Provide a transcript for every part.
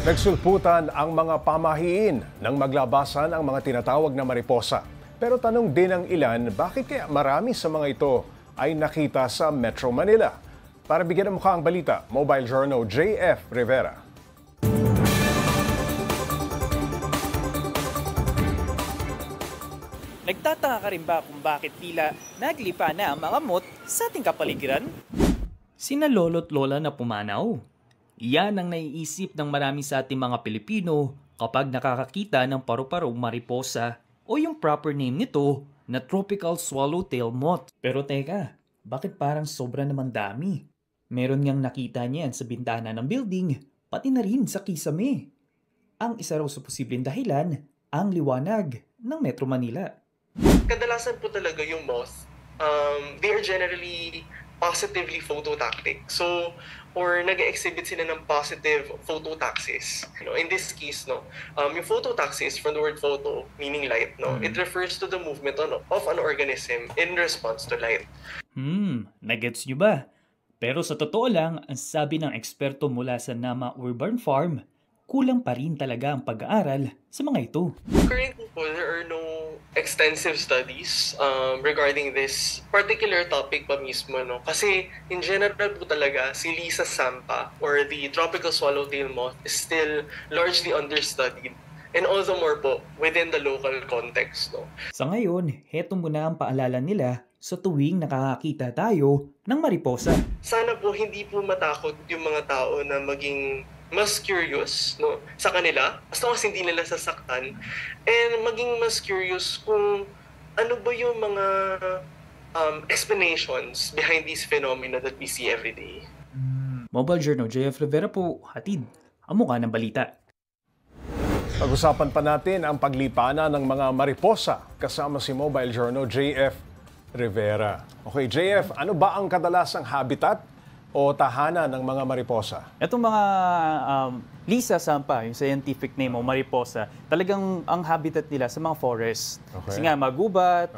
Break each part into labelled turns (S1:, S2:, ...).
S1: Nagsulputan ang mga pamahiin nang maglabasan ang mga tinatawag na mariposa. Pero tanong din ng ilan, bakit kaya marami sa mga ito ay nakita sa Metro Manila? Para bigyan ng mukha ang balita, Mobile Journal JF Rivera.
S2: Nagtataka ka rin ba kung bakit tila naglipa na ang mga mot sa ating kapaligiran? Sina lolo't lola na pumanaw. Yan ang naiisip ng marami sa ating mga Pilipino kapag nakakakita ng paru-parong mariposa o yung proper name nito na tropical swallowtail moth. Pero teka, bakit parang sobra naman dami? Meron ngang nakita niyan sa bintana ng building, pati na rin sa kisame. Ang isa raw sa posibleng dahilan, ang liwanag ng Metro Manila.
S3: Kadalasan po talaga yung moth, they are generally positively phototactic. So, or nag-exhibit sila ng positive phototaxis. In this case, yung phototaxis from the word photo, meaning light, it refers to the movement of an organism in response to light.
S2: Nagets nyo ba? Pero sa totoo lang, ang sabi ng eksperto mula sa Nama Urban Farm, kulang pa rin talaga ang pag-aaral sa mga ito.
S3: Currently po, there are no extensive studies regarding this particular topic pa mismo. Kasi in general po talaga, si Lisa Sampa or the tropical swallowtail moth is still largely understudied. And also more po within the local context.
S2: Sa ngayon, heto muna ang paalala nila sa tuwing nakakakita tayo ng mariposa.
S3: Sana po hindi po matakot yung mga tao na maging mas curious sa kanila, as long as hindi nila sasaktan, and maging mas curious kung ano ba yung mga explanations behind these phenomena that we see every day.
S2: Mobile Journal JF Rivera po, hatid ang mukha ng balita.
S1: Pag-usapan pa natin ang paglipana ng mga mariposa kasama si Mobile Journal JF Rivera. Okay, JF, ano ba ang kadalasang habitat o tahanan ng mga mariposa?
S2: Itong mga Lisa Sampa, yung scientific name o mariposa, talagang ang habitat nila sa mga forest.
S1: Okay.
S2: Kasi nga magubat,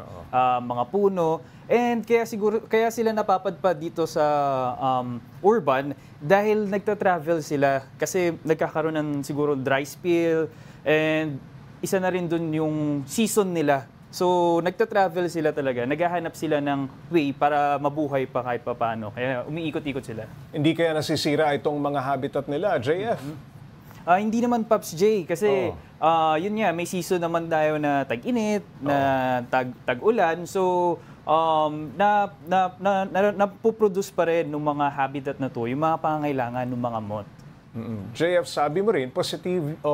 S2: mga puno, and kaya sila napapadpad dito sa urban dahil nagta-travel sila kasi nagkakaroon ng siguro dry spell, and isa na rin dun yung season nila. So, nagta-travel sila talaga. Naghahanap sila ng way para mabuhay pa kahit paano. Kaya umiikot-ikot sila.
S1: Hindi kaya nasisira itong mga habitat nila, JF?
S2: Hindi naman, Pops J. Kasi, yun nga, may season naman tayo na tag-init, na tag-ulan. So, napoproduce pa rin ng mga habitat na to, yung mga pangangailangan ng mga moth.
S1: JF, sabi mo rin,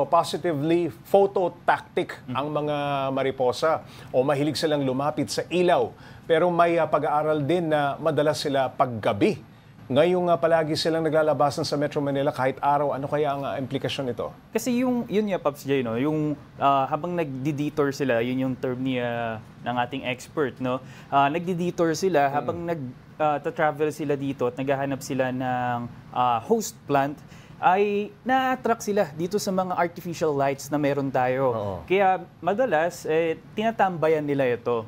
S1: positively phototactic ang mga mariposa o mahilig silang lumapit sa ilaw. Pero may pag-aaral din na madalas sila paggabi. Ngayong palagi silang naglalabasan sa Metro Manila kahit araw, ano kaya ang implikasyon nito?
S2: Kasi yun nga, Pops J, yung habang nagdi-detour sila, yun yung term ng ating expert, nagdi-detour sila habang nag-travel sila dito at naghahanap sila ng host plant, ay na-attract sila dito sa mga artificial lights na meron tayo. Kaya madalas, tinatambayan nila ito.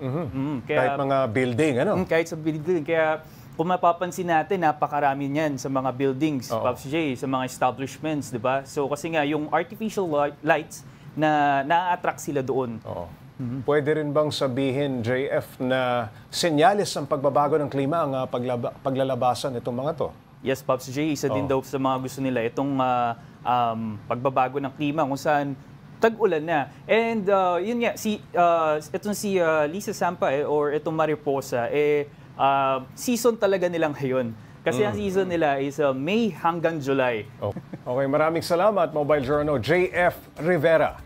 S1: Kahit mga building, ano?
S2: Kahit sa building. Kaya kung mapapansin natin, napakarami niyan sa mga buildings, Pops J, sa mga establishments, di ba? So kasi nga, yung artificial lights na na-attract sila doon.
S1: Pwede rin bang sabihin, JF, na senyales ng pagbabago ng klima ang paglalabasan itong mga to?
S2: Yes, Pops J, isa din daw sa mga gusto nila itong pagbabago ng klima kung saan tag-ulan na. And yun nga, itong si Lisa Sampa or itong mariposa, season talaga nilang ngayon. Kasi ang season nila is May hanggang July.
S1: Okay, maraming salamat, Mobile Journal JF Rivera.